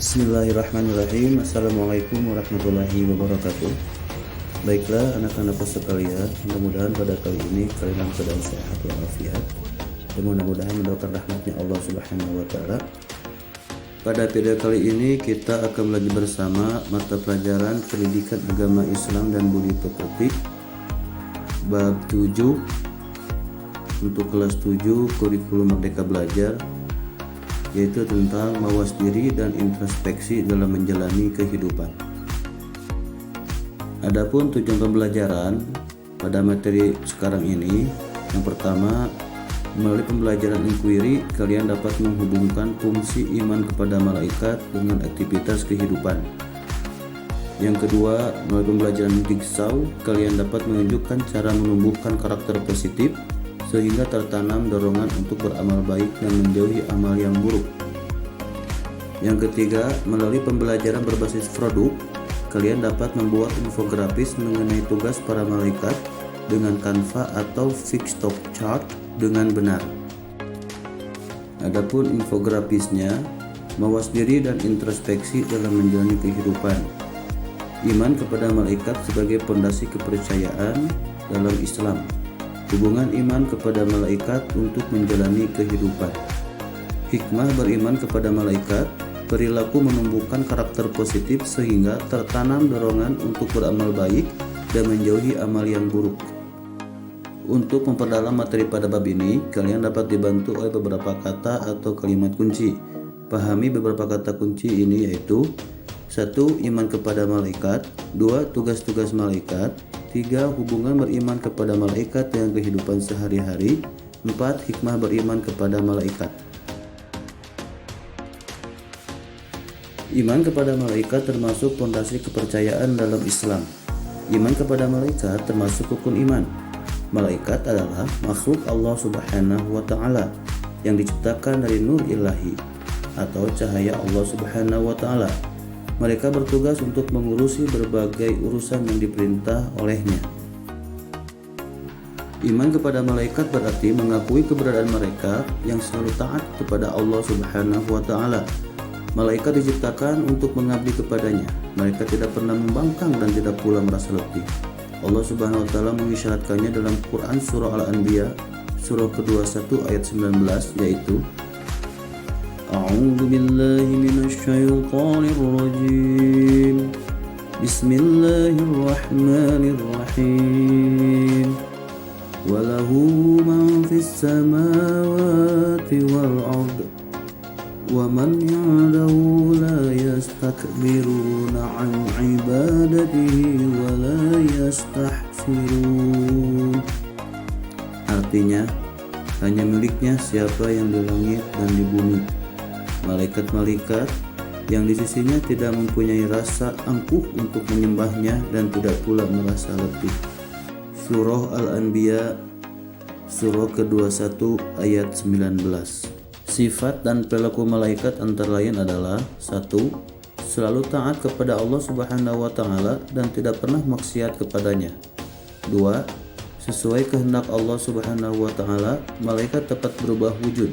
Bismillahirrahmanirrahim. Assalamualaikum warahmatullahi wabarakatuh. Baiklah anak-anakku sekalian, mudah-mudahan pada kali ini kalian dalam keadaan sehat walafiat dan mudah-mudahan mendoakan rahmatnya Allah Subhanahu wa taala. Pada video kali ini kita akan belajar bersama mata pelajaran Pendidikan Agama Islam dan Budi Pekerti bab 7 untuk kelas 7 kurikulum Merdeka Belajar, yaitu tentang mawas diri dan introspeksi dalam menjalani kehidupan. Adapun tujuan pembelajaran pada materi sekarang ini, yang pertama, melalui pembelajaran inquiry kalian dapat menghubungkan fungsi iman kepada malaikat dengan aktivitas kehidupan. Yang kedua, melalui pembelajaran jigsaw kalian dapat menunjukkan cara menumbuhkan karakter positif sehingga tertanam dorongan untuk beramal baik dan menjauhi amal yang buruk. Yang ketiga, melalui pembelajaran berbasis produk, kalian dapat membuat infografis mengenai tugas para malaikat dengan Canva atau Figstock chart dengan benar. Adapun infografisnya, mawas diri dan introspeksi dalam menjalani kehidupan. Iman kepada malaikat sebagai pondasi kepercayaan dalam Islam. Hubungan iman kepada malaikat untuk menjalani kehidupan. Hikmah beriman kepada malaikat, perilaku menumbuhkan karakter positif sehingga tertanam dorongan untuk beramal baik dan menjauhi amal yang buruk. Untuk memperdalam materi pada bab ini, kalian dapat dibantu oleh beberapa kata atau kalimat kunci. Pahami beberapa kata kunci ini yaitu: 1. Iman kepada malaikat. 2. Tugas-tugas malaikat. 3. Hubungan beriman kepada malaikat dengan kehidupan sehari-hari. 4. Hikmah beriman kepada malaikat. Iman kepada malaikat termasuk fondasi kepercayaan dalam Islam. Iman kepada malaikat termasuk rukun iman. Malaikat adalah makhluk Allah Subhanahu wa taala yang diciptakan dari nur ilahi atau cahaya Allah Subhanahu wa taala. Mereka bertugas untuk mengurusi berbagai urusan yang diperintah olehnya. Iman kepada malaikat berarti mengakui keberadaan mereka yang selalu taat kepada Allah Subhanahu wa taala. Malaikat diciptakan untuk mengabdi kepadanya. Mereka tidak pernah membangkang dan tidak pula merasa letih. Allah Subhanahu wa taala mengisyaratkannya dalam Quran surah Al-Anbiya surah ke-21 ayat 19, yaitu A'udzu billahi minasyaitonir rajim. Bismillahirrahmanirrahim. Walahu man fis samawati wal ard. Wa man 'indahu la yastakbiruna 'an 'ibadatihi wa la yastahsirun. Artinya, hanya miliknya siapa yang di langit dan di bumi. Malaikat-malaikat yang di sisinya tidak mempunyai rasa angkuh untuk menyembahnya dan tidak pula merasa letih. Surah Al-Anbiya surah ke-21 ayat 19. Sifat dan perilaku malaikat antara lain adalah: 1. Selalu taat kepada Allah Subhanahu wa taala dan tidak pernah maksiat kepadanya. 2. Sesuai kehendak Allah Subhanahu wa taala, malaikat dapat berubah wujud.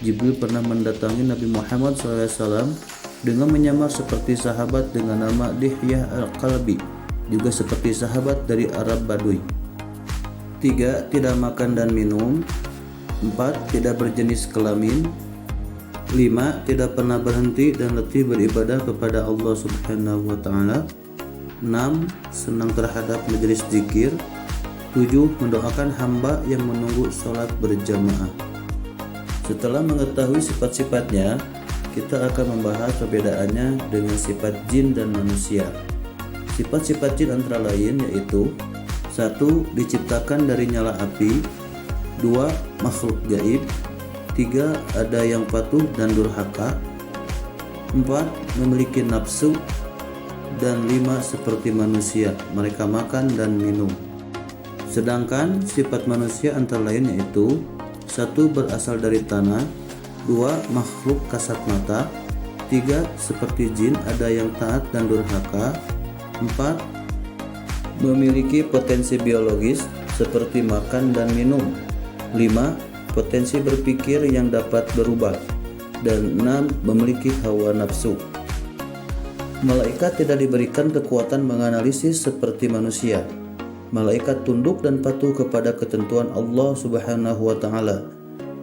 Jibril pernah mendatangi Nabi Muhammad SAW dengan menyamar seperti sahabat dengan nama Dihyah Al-Kalbi, juga seperti sahabat dari Arab Baduy. 3. Tidak makan dan minum. 4. Tidak berjenis kelamin. 5. Tidak pernah berhenti dan letih beribadah kepada Allah Subhanahu wa taala. 6. Senang terhadap majelis zikir. 7. Mendoakan hamba yang menunggu sholat berjamaah. Setelah mengetahui sifat-sifatnya, kita akan membahas perbedaannya dengan sifat jin dan manusia. Sifat-sifat jin antara lain yaitu: 1. Diciptakan dari nyala api. 2. Makhluk gaib. 3. Ada yang patuh dan durhaka. 4. Memiliki nafsu. Dan 5. Seperti manusia, mereka makan dan minum. Sedangkan sifat manusia antara lain yaitu: 1. Berasal dari tanah. 2. Makhluk kasat mata. 3. Seperti jin, ada yang taat dan durhaka. 4. Memiliki potensi biologis seperti makan dan minum. 5. Potensi berpikir yang dapat berubah. Dan 6. Memiliki hawa nafsu. Malaikat tidak diberikan kekuatan menganalisis seperti manusia. Malaikat tunduk dan patuh kepada ketentuan Allah Subhanahu wa taala.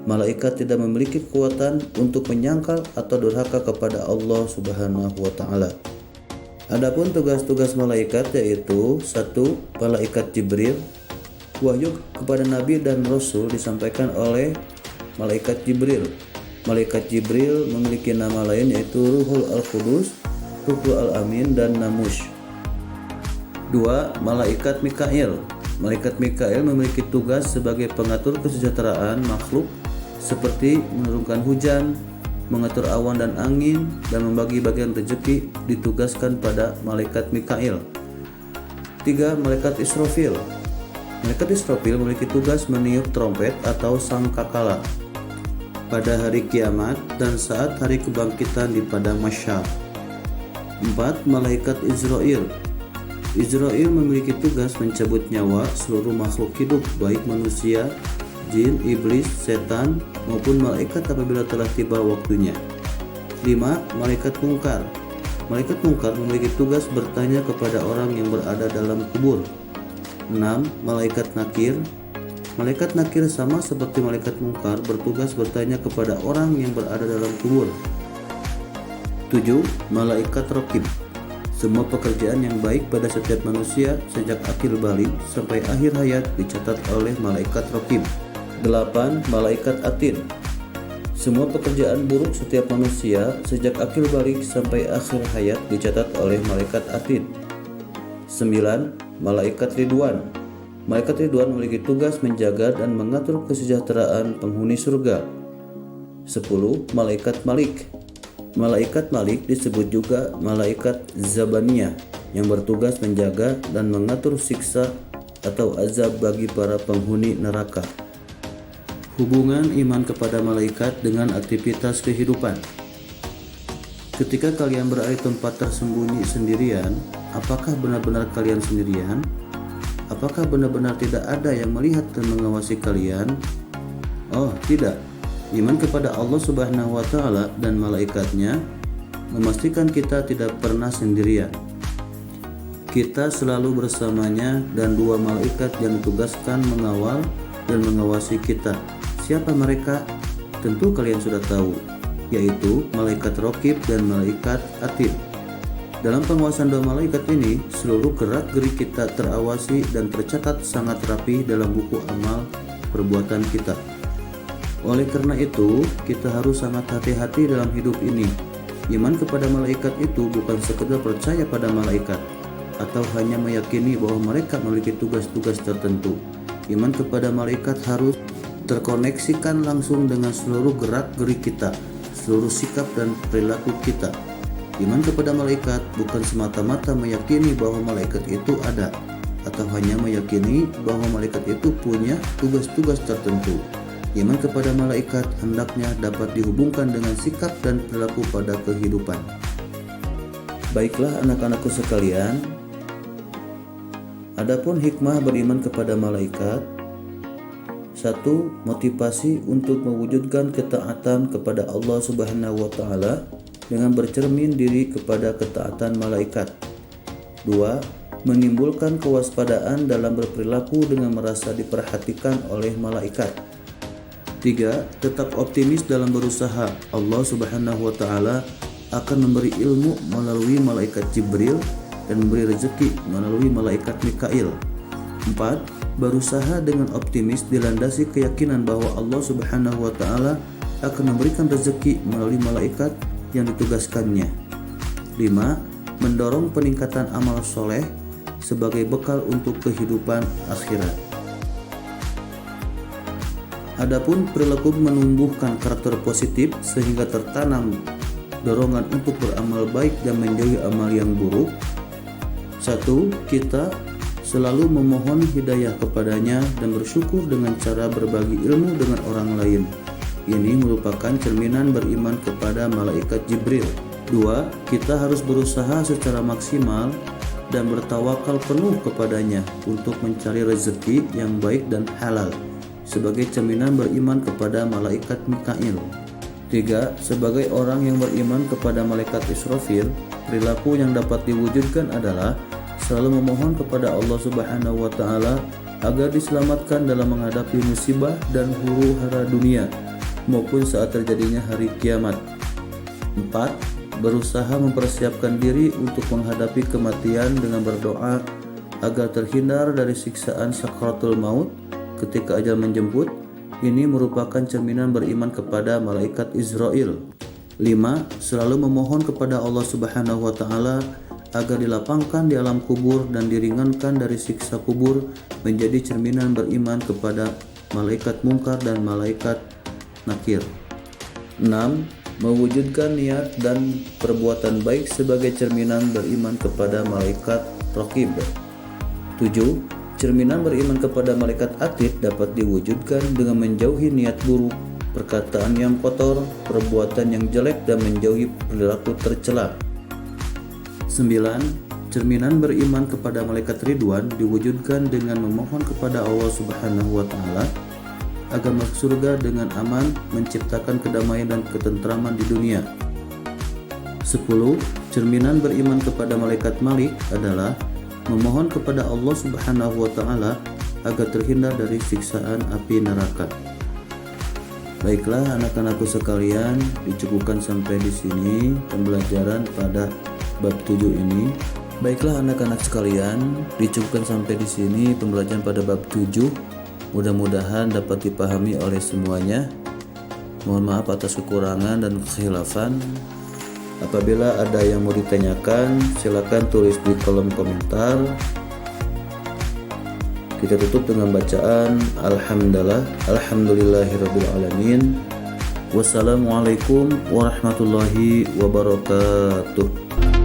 Malaikat tidak memiliki kekuatan untuk menyangkal atau durhaka kepada Allah Subhanahu wa taala. Adapun tugas-tugas malaikat yaitu 1. Malaikat Jibril. Wahyu kepada Nabi dan Rasul disampaikan oleh Malaikat Jibril. Malaikat Jibril memiliki nama lain yaitu Ruhul Al-Qudus, Ruhul Al-Amin, dan Namush. 2. Malaikat Mikail. Malaikat Mikail memiliki tugas sebagai pengatur kesejahteraan makhluk seperti menurunkan hujan, mengatur awan dan angin, dan membagi bagian rezeki ditugaskan pada Malaikat Mikail. 3. Malaikat Israfil. Malaikat Israfil memiliki tugas meniup trompet atau sangkakala pada hari kiamat dan saat hari kebangkitan di padang mahsyar. 4. Malaikat Izrail. Izrail memiliki tugas mencabut nyawa seluruh makhluk hidup baik manusia, jin, iblis, setan maupun malaikat apabila telah tiba waktunya. 5. Malaikat Mungkar. Malaikat Mungkar memiliki tugas bertanya kepada orang yang berada dalam kubur. 6. Malaikat Nakir. Malaikat Nakir sama seperti malaikat Mungkar bertugas bertanya kepada orang yang berada dalam kubur. 7. Malaikat Raqib. Semua pekerjaan yang baik pada setiap manusia sejak akil balik sampai akhir hayat dicatat oleh malaikat Raqib. 8. Malaikat Atid. Semua pekerjaan buruk setiap manusia sejak akil balik sampai akhir hayat dicatat oleh malaikat Atid. 9. Malaikat Ridwan. Malaikat Ridwan memiliki tugas menjaga dan mengatur kesejahteraan penghuni surga. 10. Malaikat Malik. Malaikat Malik disebut juga malaikat Zabaniyah yang bertugas menjaga dan mengatur siksa atau azab bagi para penghuni neraka. Hubungan iman kepada malaikat dengan aktivitas kehidupan. Ketika kalian berada di tempat tersembunyi sendirian, apakah benar-benar kalian sendirian? Apakah benar-benar tidak ada yang melihat dan mengawasi kalian? Oh, tidak. Iman kepada Allah Subhanahu wa taala dan malaikatnya memastikan kita tidak pernah sendirian. Kita selalu bersamanya dan 2 malaikat yang ditugaskan mengawal dan mengawasi kita. Siapa mereka? Tentu kalian sudah tahu, yaitu malaikat Raqib dan malaikat Atid. Dalam penguasaan 2 malaikat ini, seluruh gerak-gerik kita terawasi dan tercatat sangat rapi dalam buku amal perbuatan kita. Oleh karena itu, kita harus sangat hati-hati dalam hidup ini. Iman kepada malaikat itu bukan sekedar percaya pada malaikat atau hanya meyakini bahwa mereka memiliki tugas-tugas tertentu. Iman kepada malaikat harus terkoneksikan langsung dengan seluruh gerak-gerik kita, seluruh sikap dan perilaku kita. Iman kepada malaikat bukan semata-mata meyakini bahwa malaikat itu ada atau hanya meyakini bahwa malaikat itu punya tugas-tugas tertentu. Iman kepada malaikat hendaknya dapat dihubungkan dengan sikap dan perilaku pada kehidupan. Baiklah anak-anakku sekalian, adapun hikmah beriman kepada malaikat. 1. Motivasi untuk mewujudkan ketaatan kepada Allah Subhanahu wa taala dengan bercermin diri kepada ketaatan malaikat. 2. Menimbulkan kewaspadaan dalam berperilaku dengan merasa diperhatikan oleh malaikat. 3. Tetap optimis dalam berusaha. Allah Subhanahu wa taala akan memberi ilmu melalui malaikat Jibril dan memberi rezeki melalui malaikat Mikail. 4. Berusaha dengan optimis dilandasi keyakinan bahwa Allah Subhanahu wa taala akan memberikan rezeki melalui malaikat yang ditugaskannya. 5. Mendorong peningkatan amal soleh sebagai bekal untuk kehidupan akhirat. Adapun perilaku menumbuhkan karakter positif sehingga tertanam dorongan untuk beramal baik dan menjauhi amal yang buruk. 1. Kita selalu memohon hidayah kepadanya dan bersyukur dengan cara berbagi ilmu dengan orang lain. Ini merupakan cerminan beriman kepada malaikat Jibril. 2. Kita harus berusaha secara maksimal dan bertawakal penuh kepadanya untuk mencari rezeki yang baik dan halal sebagai cerminan beriman kepada malaikat Mikail. 3. Sebagai orang yang beriman kepada malaikat Israfil, perilaku yang dapat diwujudkan adalah selalu memohon kepada Allah Subhanahu wa taala agar diselamatkan dalam menghadapi musibah dan huru-hara dunia maupun saat terjadinya hari kiamat. 4. Berusaha mempersiapkan diri untuk menghadapi kematian dengan berdoa agar terhindar dari siksaan sakratul maut ketika ajal menjemput. Ini merupakan cerminan beriman kepada malaikat Israel. 5. Selalu memohon kepada Allah Subhanahu wa taala agar dilapangkan di alam kubur dan diringankan dari siksa kubur, menjadi cerminan beriman kepada malaikat mungkar dan malaikat nakir. 6. Mewujudkan niat dan perbuatan baik sebagai cerminan beriman kepada malaikat raqib. 7. Cerminan beriman kepada malaikat atid dapat diwujudkan dengan menjauhi niat buruk, perkataan yang kotor, perbuatan yang jelek, dan menjauhi perilaku tercela. 9. Cerminan beriman kepada malaikat Ridwan diwujudkan dengan memohon kepada Allah Subhanahu wa taala agar masuk surga dengan aman, menciptakan kedamaian dan ketentraman di dunia. 10. Cerminan beriman kepada malaikat Malik adalah memohon kepada Allah Subhanahu wa taala agar terhindar dari siksaan api neraka. Baiklah anak-anakku sekalian, dicukupkan sampai di sini pembelajaran pada bab 7 ini. Baiklah anak-anak sekalian, dicukupkan sampai di sini pembelajaran pada bab 7. Mudah-mudahan dapat dipahami oleh semuanya. Mohon maaf atas kekurangan dan kekhilafan. Apabila ada yang mau ditanyakan, silakan tulis di kolom komentar. Kita tutup dengan bacaan Alhamdulillahirabbil alamin. Wassalamualaikum warahmatullahi wabarakatuh.